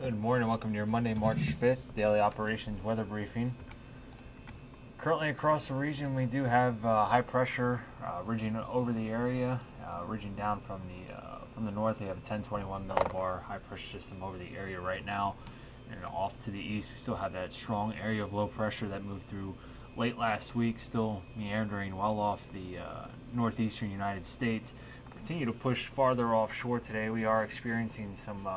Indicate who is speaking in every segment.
Speaker 1: Good morning. Welcome to your Monday, March 5th daily operations weather briefing. Currently across the region, we do have high pressure ridging over the area, ridging down from the north. We have a 1021 millibar high pressure system over the area right now. And off to the east, we still have that strong area of low pressure that moved through late last week, still meandering well off the northeastern United States. Continue to push farther offshore today. We are experiencing some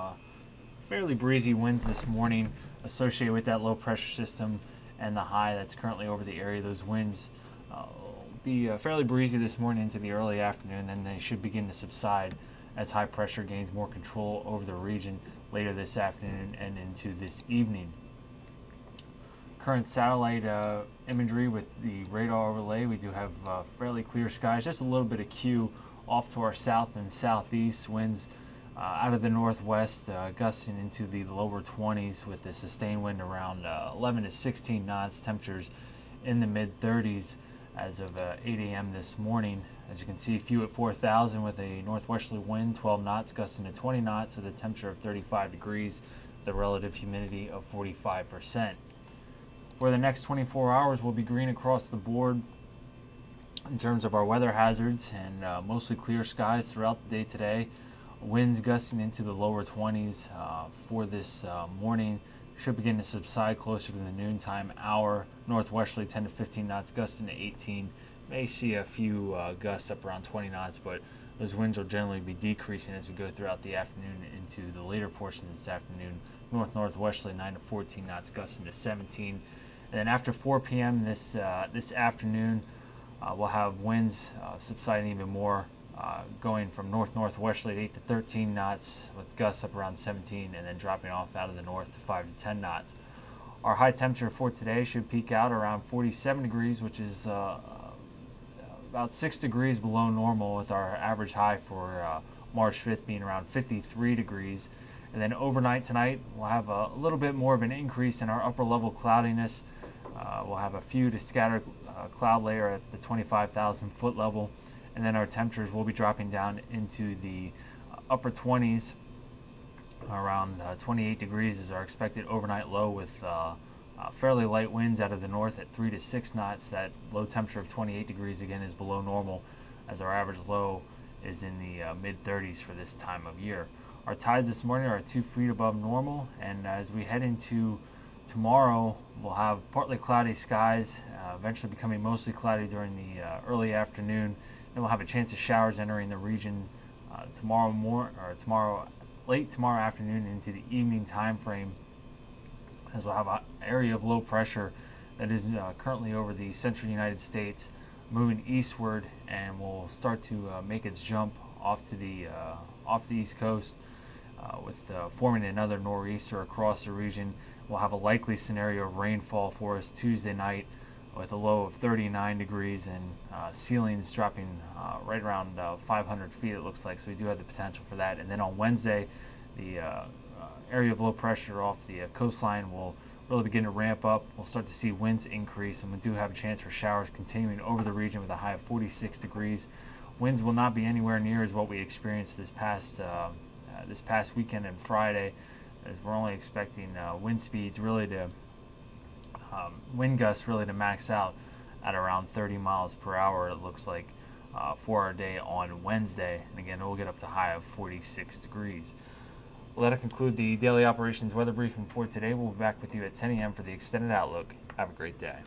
Speaker 1: fairly breezy winds this morning associated with that low pressure system and the high that's currently over the area. Those winds will be fairly breezy this morning into the early afternoon, then they should begin to subside as high pressure gains more control over the region later this afternoon and into this evening. Current satellite imagery with the radar overlay, we do have fairly clear skies, just a little bit of Q off to our south and southeast. Winds out of the northwest gusting into the lower 20s with a sustained wind around 11 to 16 knots. Temperatures in the mid 30s as of 8 a.m. this morning. As you can see, few at 4,000 with a northwesterly wind, 12 knots, gusting to 20 knots with a temperature of 35 degrees, the relative humidity of 45%. For the next 24 hours, we'll be green across the board in terms of our weather hazards, and mostly clear skies throughout the day today. Winds gusting into the lower 20s for this morning. Should begin to subside closer to the noontime hour. Northwesterly 10 to 15 knots, gusting to 18. May see a few gusts up around 20 knots, but those winds will generally be decreasing as we go throughout the afternoon into the later portions this afternoon. Northwesterly 9 to 14 knots, gusting to 17. And then after 4 p.m. this afternoon, we'll have winds subsiding even more, going from northwesterly at 8 to 13 knots with gusts up around 17, and then dropping off out of the north to 5 to 10 knots. Our high temperature for today should peak out around 47 degrees, which is about 6 degrees below normal, with our average high for March 5th being around 53 degrees. And then overnight tonight, we'll have a little bit more of an increase in our upper level cloudiness. We'll have a few to scatter cloud layer at the 25,000 foot level, and then our temperatures will be dropping down into the upper 20s. Around 28 degrees is our expected overnight low, with fairly light winds out of the north at 3 to 6 knots. That low temperature of 28 degrees again is below normal, as our average low is in the mid 30s for this time of year. Our tides this morning are 2 feet above normal, and as we head into tomorrow, we'll have partly cloudy skies, eventually becoming mostly cloudy during the early afternoon. Then we'll have a chance of showers entering the region late tomorrow afternoon into the evening time frame, as we'll have an area of low pressure that is currently over the central United States, moving eastward, and will start to make its jump off the east coast, with forming another nor'easter across the region. We'll have a likely scenario of rainfall for us Tuesday night, with a low of 39 degrees and ceilings dropping right around 500 feet, it looks like. So we do have the potential for that. And then on Wednesday, the area of low pressure off the coastline will really begin to ramp up. We'll start to see winds increase, and we do have a chance for showers continuing over the region with a high of 46 degrees. Winds will not be anywhere near as what we experienced this past weekend and Friday, as we're only expecting wind speeds really to wind gusts really to max out at around 30 miles per hour, it looks like, for our day on Wednesday. And again, we'll get up to a high of 46 degrees. Well, that'll conclude the daily operations weather briefing for today. We'll be back with you at 10 a.m. for the extended outlook. Have a great day.